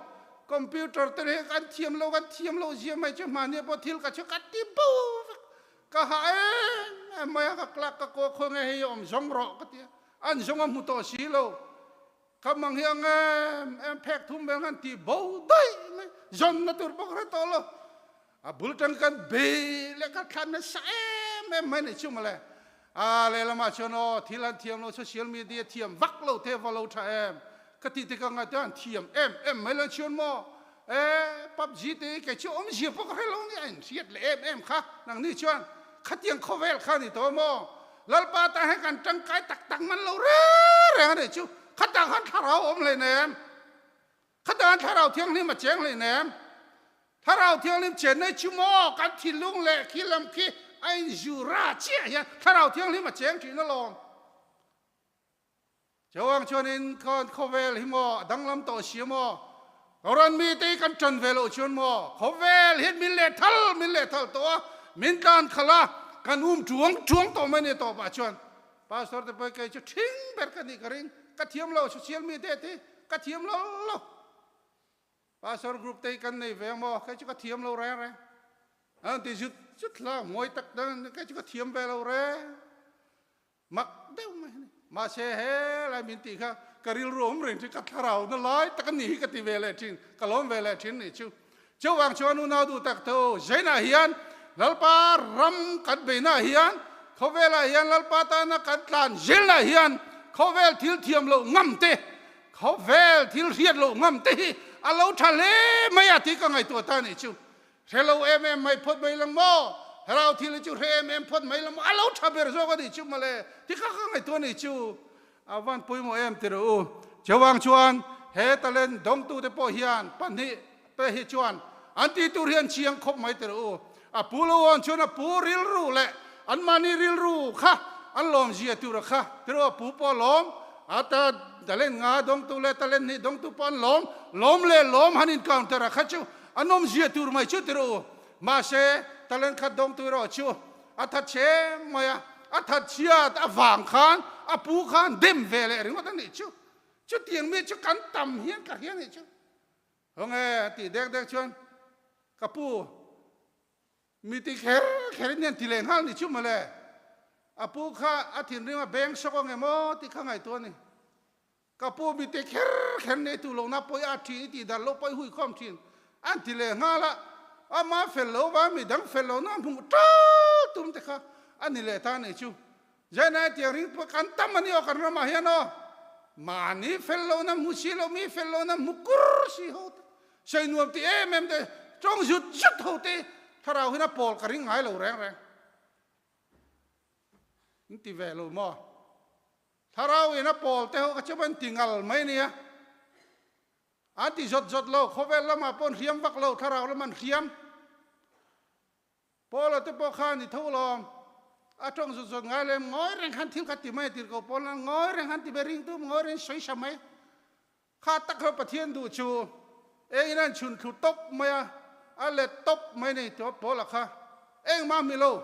คอมพิวเตอร์แต่เนี่ยกันเทียมเราเสียไม่จะมาเนี่ยพอทิลก็จะกัดติบูก็หายไม่ก็กลักก็โกคงให้ยอมสงรอกติอันสงมุตโตสีเราคำมังเฮียงแพกทุ่มเบงันที่บ่ได้จนนั่นตัวบอกเราตลอดบุลตันกันเบลก็ขันใส่ไม่เนี่ยชุ่มเลยเลยละมาชนอที่ลันเทียมเราโซเชียลมีเดียเทียมวักเราเทวเราถ่ายก็ติดกันงานด้านเทียมไม่ละชนมอปับจีตีแกช่วยเสียพวกเราเนี่ยเสียเลยค่ะนังนี่ชวนขัดยังเขาเวลข้านี่ตัวมอแล้วป้าตาให้กันจังไกตักมันเราเรื่องอะไรชูขัดต่างกันถ้าเราอมเลยแหนมขัดต่างกันถ้าเราเที่ยงนี้มาเจียงเลยแหนมถ้าเราเที่ยงนี้เจนในชั่วโมงกันที่ลุงเละขี้ลำขี้ไอ้ยูราเจียยันถ้าเราเที่ยงนี้มาเจียงจีนลงเจ้าวังชวนินคนเขาเวลหิมอดังลำโตเสียมอเรามีตีกันจนเวลชวนมอเขาเวลเห็นมิเลทัลตัวมินตันขลากันจวงตัวไม่เนี่ยตัวป่าชวนพาสตอร์จะไปเกยจะทิ้งเบ็ดกันนี่กระริงกระเทียมเราโซเชียลมีเดียที่กระเทียมเราพาสตอร์กรุ๊ปตีกันในเวมอแค่จะกระเทียมเราแรงอันที่จุดละมวยตักดังแค่จะกระเทียมไปเราแรงมักเด้วมาเชเฮลายมินตีค่ะกระริลรวมเรื่องที่กัดเรานั่นร้อยตะกันหนีกันที่เวลทินกระล้มเวลทินนี่ชูเจ้าวังชวนุนาดูตักโตเจน่าเฮียนลัลปารำกัดเบน่าเฮียนเขาเวลาเฮียนลัลปาตานักกัดลานเจน่าเฮียนเขาเวลทิลเทียมโลงำเตเขาเวลทิลเทียนโลงำเตอาเราทะเลไม่อยากที่ก็ไงตัวตานี่ชูเทโลไม่พดไม่ลังโมเราทิลจูพดไม่ลังโมอาเราทะเบรโซก็ดิชูมาเลยที่ข้างไงตัวนี่ชูอาวันปุยโมติรูเจ้าวังชวนเฮตเลนดงตูเตปอเฮียนปันนี่เปฮิชวนอันที่ตุเรียนเชียงคบไม่ติรูปูโลวันชวนปูริลรูเละอันมานี่ริลรูค่ะอันลมเจียตุระค่ะติรูปูปอลมอาตาตะเล่นงาดงตุเละตะเล่นนี่ดงตุปอนลมเละลมหันินกาวตระค่ะชูอันนมเจียตุระไม่ชูติรูมาเชตะเล่นขัดดงตุระชูอัตเชมายอัตเชียตะฝังขานอปูขานเดิมเวลเรื่องว่าตั้งนี่ชูเตียงมีชูกันต่ำเฮียนกับเฮียนนี่ชูโอเคตีเด็กชวนกับปูมีที่แค่เนี่ยที่เล่นห้างนี่ชุ่มมาเลยอาปูข้าอาทิตย์นี้มาแบงก์สกองไงมั้งที่ข้างไงตัวนี่กับปูมีที่แค่เนี่ยตัวลงนับไปอาทิตย์ที่ดันลงไปหุยข้อมทินอันที่เล่นห้างละอามาเฟลโลว่ามีดังเฟลโลนั่นพุ่งตุ้มแต่ข้าอันนี้เล่นท่านี่ชุ่มใจนายเตียงริงประกันตั้มมันนี่ออกกันมาเฮียนอมานี่เฟลโลนั่นมุชิโลมีเฟลโลนั่นมุกุรสิโหดใช่หนุ่มที่เมมเดจงหยุดโหดถ้าเราเห็นปอลกระริ่งหายเราแรงนี่ตีเวลมอถ้าเราเห็นปอลแต่เขาจะเป็นติงอัลไม่เนี่ยอันที่จดเราเขาเวลมาปนเขียมวักเราถ้าเราแล้วมันเขียมปอลเราจะปอข้านี่เท่าลมอาจงจดไงเลยงอยแรงหันทิมขัดติไม่ติดกับปอลงอยแรงหันติเบริงตุ้มงอยแรงสวยใช่ไหมข้าตักเขาประเทียนดูชูนั่นชุนขุดตบไหมอะไรตบไม่ในจบพอละค่ะเอ็งมาไม่รู้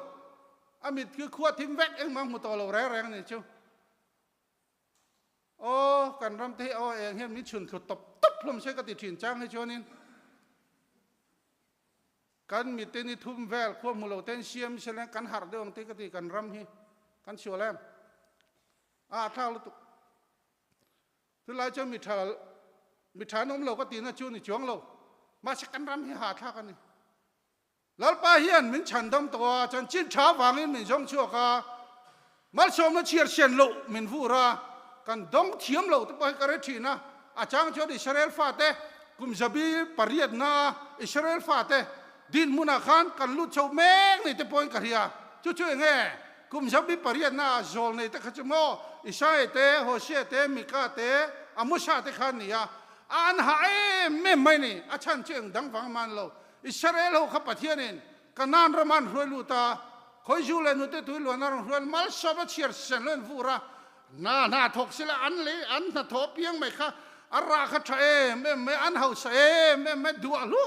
อามิดคือขวดทิมแวกเอ็งมาหัวโตเราแรงนี่ชูโอ้กันรำที่เอาเองเห็นมิชุนขุดตบลมใช้กติถิ่นจ้างให้ชัวนิน กันมีเตนิทุ่มแวลควบมุลเต้นเชียมเชลกันหาเรื่องที่กติกันรำฮีกันชัวแลมท่าลุตุทุลายจะมีท่านมเราก็ตีน่าจูนี่จวงเรามาสักกันรำฮีหาท่ากันนี่แล้วป้าเฮียนมินฉันดมตัวจนจิ้นช้าฟังมินช่องชั่วกามาชมมาเชียร์เชียนโลมินฟูรากันดงเทียมโลตัวไปกันเรทีนะอาจารย์จอดอิสราเอลฟาเตกุมจะบีปริยัดนาอิสราเอลฟาเตดินมุนาขันกันลุดชาวแมงนี่ตัวไปกันเฮียช่วยๆไงกุมจะบีปริยัดนาโจลนี่แต่ขจมออิสราเอลเตโฮเชเตมิกาเตอามุชาเตขันนี่ยอันหายไม่นี่อาจารย์เชียงดังฟังมันโลอิสราเอลเขาปะเทียนินกันนานรมันรวยลูตาคอยจูเลนุเตตุยลวนารวยมัลชอบเชียร์เซนเลนฟูระน่าทกสิละอันเลยอันน่าทบยังไม่ค่ะอาราคาเอไม่อันเฮาเซไม่ดูอลุ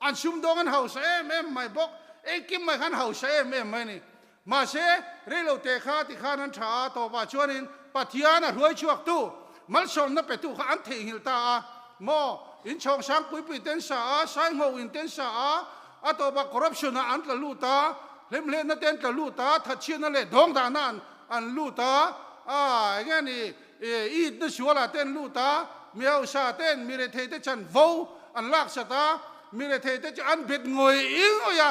อันชุมดงอันเฮาเซไม่บอกกิมไม่ขันเฮาเซไม่นี่มาเซเรื่องเราเตะขาที่ขานั้นชาตัวป่าชวนินปะเทียนรวยช่วงตู้มัลชมนั่นเป็นตู้ขาอันเทหิลตาโมอินช่องช่างปุยปุยเต้นสาใช้งูอินเต้นสาตัวป่าคอร์รัปชันอันตะลูตาเล่มนั่นเต้นตะลูตาทัดเชียนนั่นเลยดงดานันอันลูตาอย่างนี้อีดนั่นชัวละเต้นลูตาเมียวชาเต้นมีเรเทเตจันโวอันลักษตามีเรเทเตจันเบ็ดงอยอิงอยา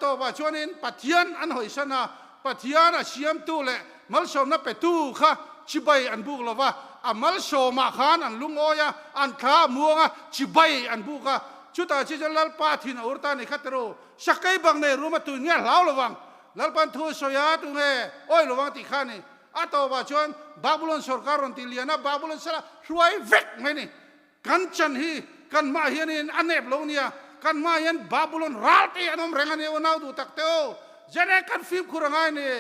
ตัวป่าชวนินปะเทียนอันหอยชนะปะเทียนเชียมตู้เลยมัลชมนั่นเป็นตู้ค่ะชิบายอันบุกละว่ามัลชมาขานอันลุงโอยอันข้ามัวงชิบายอันบุกะชุดอาชีพลัลปาทินอุตานิขัตโรสักไกบังเนรู้มาตุนเงี้ยเหล่าระวังลัลปันทูสยาตุเน่โอ้ยระวังติขานี่ตัวป่าชวนบาบุลอนสการันติเลียนะบาบุลอนสละรวยเวกไงนี่กันจันฮีกันมาเฮียนินอันเนบโลเนียกันมาเฮียนบาบุลอนรัลตีอันมเรงอันเอวนาดูตักเตโอจะได้กันฟิบคุรังไงนี่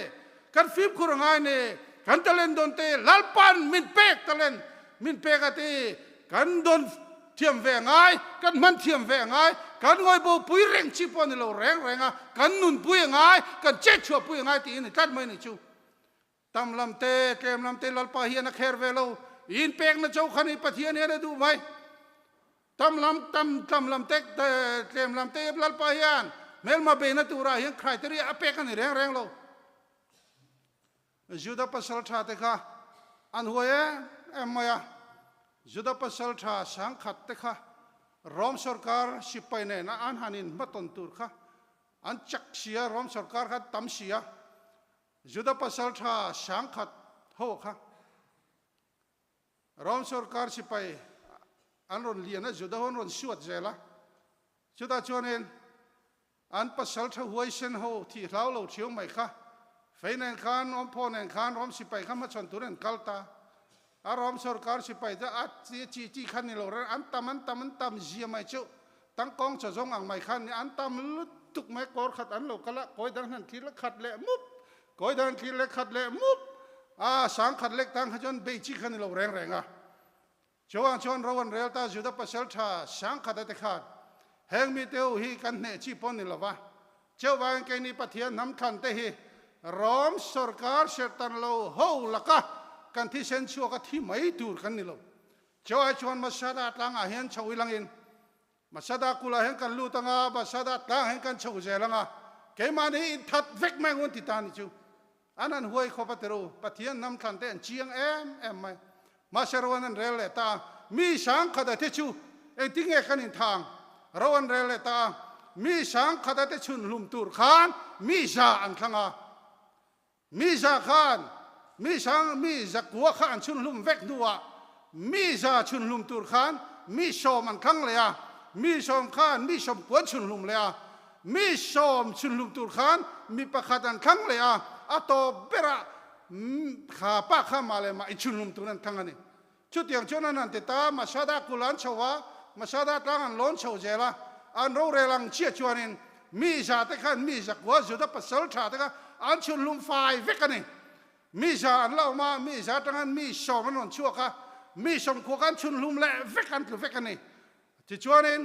กันฟิบคุรังไงนี่กันตะเลนโดนเตลัลปันมินเปกตะเลนมินเปกตีกันโดนเทียมแหวงไงกันมันเทียมแหวงไงกันงอยโบปุยเร่งชิปอนนี่เราแรงอ่ะกันนุนปุยไงกันเจ็ดชัวปุยไงตีนี่กัดไม่นี่ชูตำลำเตะเกมลำเตะลัลปาเฮียนักเฮร์เวโลอินเปกนะเจ้าขันอีปะเทียนเนี่ยดูไหมตำลำเตะเกมลำเตะลัลปาเฮียนเมลมาเบนตัวราเฮียนใครตรีอเปกันนี่แรงโลจุดปัสสาวะชาติค่ะอันหัวเอ็มมายาจุดปัสสาวะชาสังขัดเตค่ะรอมสุรการสิบไปเนี่ยนะอันหันินมาต้นตัวค่ะอันจักเสียรอมสุรการค่ะตั้มเสียจุดปัสสาวะชาสังขัดโหค่ะรอมสุรการสิบไปอันรอนเลียนนะจุดหันรอนสวดเจละจุดชวนเองอันปัสสาวะชาหัวเส้นโหที่เราเชี่ยวไหมค่ะไฟแนนซ์ขันอมพอแนนขันรอมสิไปขันมาชนตัวนั้นกัลตาอารมณ์สุรการสิไปจะอัดจีขันนี่เราอันตามเจียไม่เจ้าตั้งกองจะส่งอ่างไม่ขันนี่อันตามลุดตุกไม่กอดขัดอันเราก็ละก้อยดังนั้นทีละขัดเละมุบก้อยดังทีละขัดเละมุบสังขัดเล็กตั้งขจนเบจีขันนี่เราแรงอ่ะชวนเราวันเรียลตาจุดปัสสาวะสังขัดได้ขัดแห่งมีเตียวฮีกันเนี่ยชีปนนี่เราวะเจ้าวางแกนี่ปะเทียนน้ำขันเตฮีรอมสุรการเสตันเราโหละกะกันที่เซนชัวก็ที่ไม่ดูกันนี่เราเจ้าไอชวนมาสาดตังอาเห็นชาวอิลังอินมาสาดกุลาเห็นกันลูตังอามาสาดตังเห็นกันชาวเจลังอาเกมานี่ทัดเวกแมงวันติตานี่จูอันนั้นหวยขบเตโรปะเทียนน้ำขันเตนเชียงเอ็มไม่มาเชรวันนั้นเรลเลตามีสังขดเตชูติ้งกันอินทางรวันเรลเลตามีสังขดเตชุนลุมตูร์ขานมีจาอันขังอามีจาขานมีจักหัวขานชุนลุมเวกนัวมีจาชุนลุมตูร์ขานมีชมอันขังเลยมีชมขานมีชมกวนชุนลุมเลยมีชมชุนลุมตูร์ขานมีประคาดันขังเลยโตเบระขาปะข้ามาเลยมาอิชุนลุมตูนั้นขังอันนี้ชุดอย่างชุนนั้นติดตามาชาดากุลันชาวะมาชาดาตั้งอันล้นชาวเจละอันเราเรลังเชี่ยชวนินมีจาเตขันมีจักหัวจุดปัสสาวะชาเตขันอันชุนลุมไฟเวกันนี่มีจาอันเล่ามามีจาตั้งอันมีชมมันนชั่วค่ะมีชมขวกันชุนลุมเละเวกันคือเวกันนี่ที่ชวนิน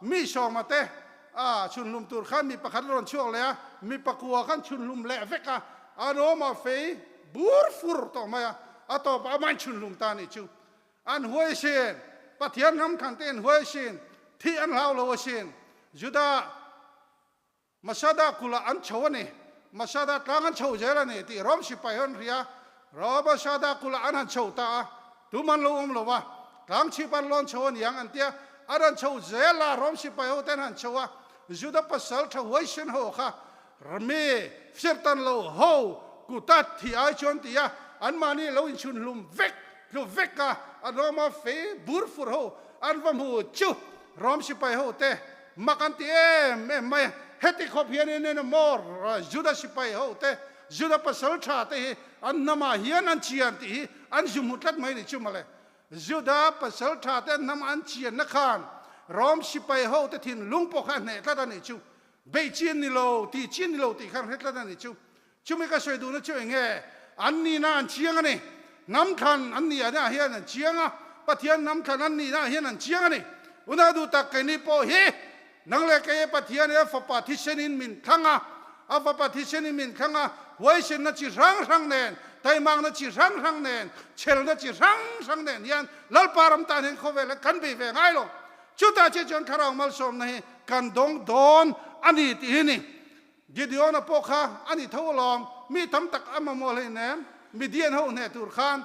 มีชมมาเตชุนลุมตูร์ขันมีประคัดร้อนชั่วเลยมีประกัวขันชุนลุมเละเวกันอารมณ์มาเฟยบูร์ฟูร์ต่อมาต่อไปมันชุนลุมตานี่ชูอันหัวเชนปะเทียนน้ำขันเต้นหัวเชนที่อันเล่าเราเชนจุดา มาชาดากุลอันโชว์นี่มาชาดาตั้งอันโชว์เจริญนี่ที่รอมสิไปฮันเรียรอมาชาดากุลอันโชว์ตาดูมันรู้มั้งว่าตั้งชิบันลอนโชว์นี่ยังอันเดียอันโชว์เจลารอมสิไปฮันเต้นอันโชว์จุดปัสสาวะทวยชินโฮค่ะรมีฟิร์ตันโลโฮกุตัดที่ไอชวนที่ยาอันมานี่เราอินชุนลุมเวกลุเวกกะอันรอมาเฟบูร์ฟูร์โฮอันวัมหูจูรอมสิไปฮันเต้มากันที่ไม่เฮติขบเฮียนเนี่ยมอร์จุดสิไปฮันเต้จุดปัสสาวะชาเต้อันน้ำมาเฮียนอันเชียนที่อันจุมุตัดไม่ได้จุมาเลยจุดปัสสาวะชาเต้น้ำอันเชียนนักขันรอมสิไปฮันเต้ทิ้งลุงปกขันเนี่ยตัดนี่จูเบจีนนี่โลตีจีนนี่โลตีขันเฮ็ดตัดนี่จูไม่ก็ช่วยดูนะช่วยเงี้ยอันนี้น่าเชียงอันนี้น้ำขันอันนี้อันนี้เฮียนเชียงอ่ะปะเทียนน้ำขันอันนี้น่าเฮียนเชียงอันนี้อุณาดูตักกันนี่พอเฮนังเล็กเอปะเทียนเอฟปะทิเชนินมินขังอ่ะอาฟปะทิเชนินมินขังอ่ะไว้เช่นนั่นจีรังเน่นไตมังนั่นจีรังเน่นเชลนั่นจีรังเน่นยันลัลปารมตาเห็นเขาเวลกันไปเวงไงลงชุดตาเจจนคาราวมัลสมนี่กันดงโดนอันนี้ที่นี่กิดยอนะพวกข้าอันนี้ทั้งลองมีทำตักอามาโมเลยเนมมีเดียนเขาเนี่ยตุรขาน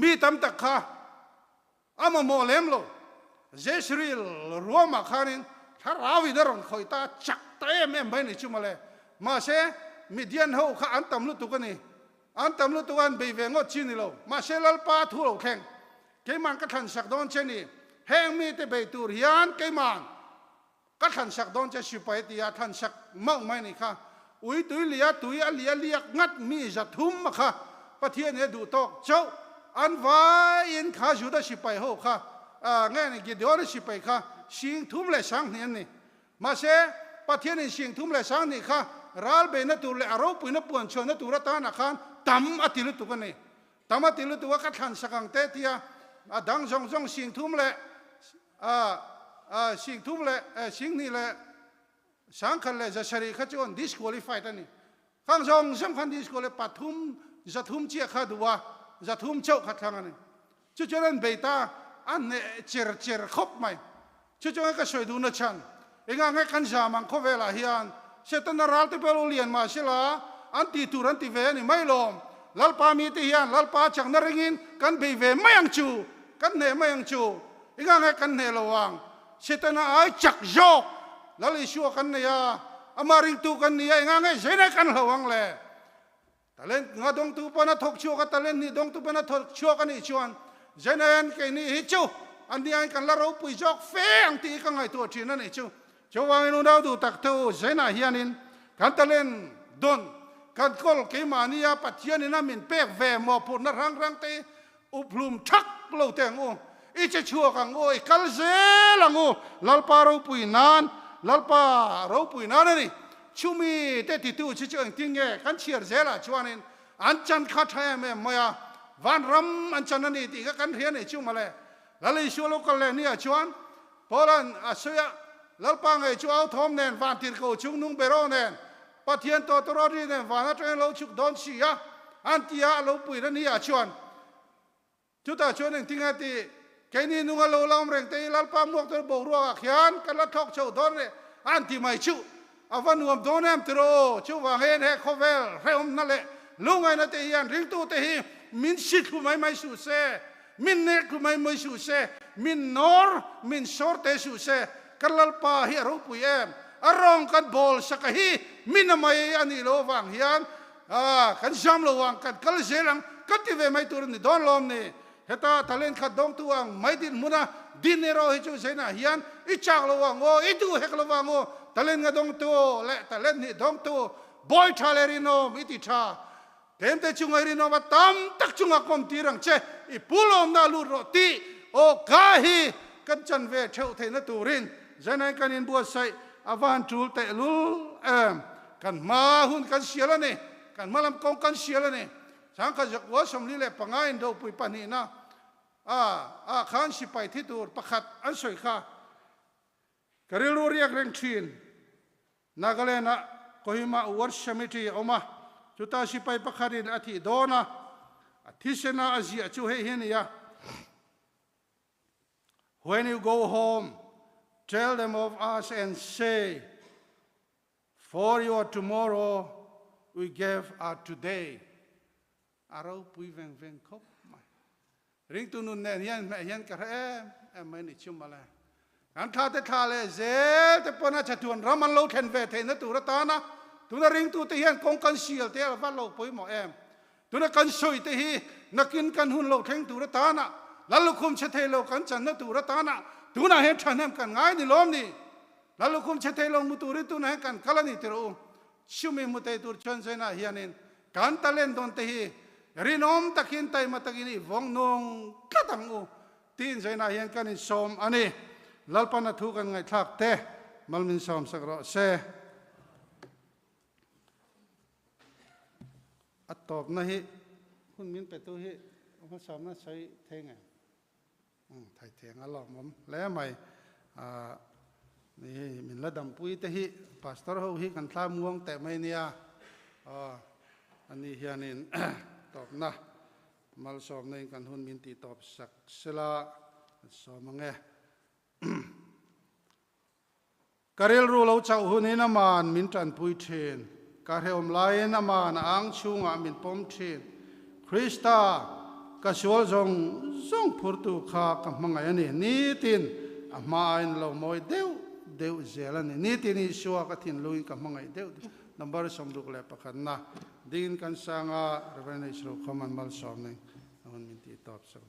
มีทำตักข้าอามาโมเลมโลเจสริลรัวมาขานินถ้าราวิดารอนคอยตาจักเตะแม่ไม่ในชุมาเลยมาเชมีเดียนเขาข้าอันตำลุตุกันนี่อันตำลุตุกันไปเวงอจีนี่โลมาเชลัลปาทุโลแข่งเกมันก็ทันสักดอนเชนี่แห่งมีแต่ไปตูริยันเกมันก็ทันสักดอนจะชิบไปที่ยาทันสักมั่งไม่นี่ค่ะอุ้ยตุยเลียตุยอันเลียงัดมีจะทุ่มมาค่ะประเทศนี้ดูตกเจ้าอันว่าอินข้าจุดชิบไปโหค่ะงั้นกิดยอดชิบไปค่ะชิงทุ่มเลยสังเนี่ยนี่มาเสประเทศนี้ชิงทุ่มเลยสังนี่ค่ะรัลเบนตุเลอารปุยนปวนชนตุรัตานักขันตั้มอติลุตุกันนี่ตั้มอติลุตุว่าก็ทันสักอังเตที่ยาดังจงชิงทุ่มเลยชิงทุ่มเลยชิงนี่เลยสังขันเลยจะเฉลี่ยขจรดิสควอลิฟายตันนี่ข้างจงสำคัญดิสควอลิปัทุมจะทุ่มเจียขาดัวจะทุ่มเจ้าขัดทางนี่จุดเจริญเบต้าอันเนี่ยเจรครบไหมจุดเจริญก็ช่วยดูนะฉันเองไงกันจามันเขาเวลาเฮียนเสตันรัลที่เปรูเลียนมาสิละอันที่ตุรันที่เวนี่ไม่ลมลัลปามีที่เฮียนลัลปาจังนริงินกันไปเวไม่ยังจูกันเนี่ยไม่ยังจูเองไงกันเนี่ยระวังเสตันไอจักโยกแล้วลิชัวกันเนี่ยอามาริงตูกันเนี่ยเองไงเจนกันระวังเลยแต่เล่นงาดงตูปนัดทกชัวกันแต่เล่นนี่ดงตูปนัดทกชัวกันนี่ชวนเจนเองแค่นี้ฮิจูอันนี้ไอ้กันละเราปุยจอกเฟ้งตีกันไงตัวจีนั่นนี่จูชาวบ้านนู้นเราดูตักเท่าเจนเฮียนินกันแต่เล่นดนกันกอลเกมานี่ปัจเจียนี่นะมินเป๊กแวมอพูนรังเตอุปลุมทักเราแต่งโอ้อีจะชัวกันโอ้ยกัลเซลังโอ้ลัลปาเราปุยนานลัลปาเราปุยนานนี่ชูมีแต่ติดตัวชิจงทิ้งเงกันเชียร์เซล่ะชวนนี่อันจันขัดให้แม่มายาวันรำอันจันนี่ตีกันเรียนนี่ชูมาเลยแล้วเลยชัวลูกกันเลยนี่ชวนพอลันอาศัยลัลปาไงชัวเอาทอมเนนวันที่เขาชุงนุ่งเบโรเนนปะเทียนตัวตรอดีเนนวันนั้นเราชุกดอนชียอันที่เราปุยนี่ชวนจุดตาชวนหนึ่งทิ้งที่แค่นี้นุ่งเราลำเร่งตีลัลปามวกตัวโบกรัวขยันกันละทอกโชว์ดอนเลยอันที่ไม่ชูอาวันวมโดนแอมตโรชูวางเฮนเฮคเวลเริ่มนั่นแหละลุงไงนั่นเตียนริงตู้เตียมินชิคุไม่สูเซมินเนคุไม่สูเซมินนอร์มินชอร์เตสูเซกันลัลปาเฮียรูปุยเอ็มอารองกันบอลสักฮีมินไม่อันนี้โลวังเฮียนกันจำโลวังกันกัลเซลังกันที่เวไม่ตัวนี้โดนลมนี่เหตุทะเลนขัดดงตัวไม่ดินมุนะดินเนโรฮิจูเซนะเฮียนอิจฉาโลวังโออิดูเฮกโลวังโอทะเลนกระดงตัวและทะเลนนี่ดงตัวบอยทะเลริโนมิติชาเต็มแต่จุงไอริโนมาตั้มตักจุงอากมตีรังเชอีปุลอมนาลูโรตีโอกาฮีกันจันเวเชวเทนตูรินเจนัยกันอินบัวไซอวันจูลเตลุลกันมาหุ่นกันเสียแล้วนี่กันมาลำกงกันเสียแล้วนี่สังกัดจากวัวสมลีเล่ปังไงอินโดปุยปานีนะขันสิไปที่ตัวประคัดอันสวยค่ะกริลูเรียกเร่งชีนนักเลนะก็หิมาวัชมิตีออกมาจุดตาสิไปประคัดินอาทิโดนะที่เสนาอาเซียจูเฮียนี่ยะ When you go home tell them of us and say for your tomorrow we gave our today อาเราปุยเวงเวงคบมาริงตุนุนเนี่ยยันแม่ยันกระไม่นิชุมมาเลยอันท่าเตท่าเลยเจ้แต่ปนัดจะทวนรามันโลเทนเวทเนตุระตานะตุนริงตุเตียนคงกันเสียลเตียว่าโลปุยหมอตุนกันสวยเตียนักกินกันหุ่นโลเทงตุระตานะแล้วลูกคุมเชเทโลกันจันนตุระตานะตุนเห็นฉันเห็นกันง่ายนี่ล้อมนี่แล้วลูกคุมเชเทโลมุตุริตุนเห็นกันกลันนี่เตรูชิมิมุเตตุรชนเซนะเฮียนินกันตะเลนตอนเตียรินอมตะกินไตมาตะกินีวงนงกระตังอูตีนเซนะเฮียนกันนี่สมอันนี้ลัลปนัทุกันไงทักเตะมัลมินสมสักรอเซอัตตบนะฮิคุณมินไปตัวฮิภาษาหน้าใช้เทงไงไทยเทงอัลลอฮ์มุมแล้วไม่นี่มินละดำปุยเตฮิพาสตอร์เขาฮิกันท่าม่วงแต่ไม่เนี่ยอันนี้เฮียนินตอบนะมัลสอบในกันหุ่นมินตีตอบสักเสลาสอบมังเงกเรลรูเราเจ้าหุ่นนี้น้ำมันมินจันปุยเทนกเรอมลายน้ำมันอ่างชุงมินปมเทนคริสตากระชวลจงพูดตุข้ากับมังไงนี่ตินมาอินเราโมยเดวเจลันนี่ตินอิชัวกับทินลุยกับมังไงเดวนับสมดุกเล็บกันนะดินกันสังอาเรเวนอิสโรคอมันมัลสอมนึงมันมีที่ตอบสัก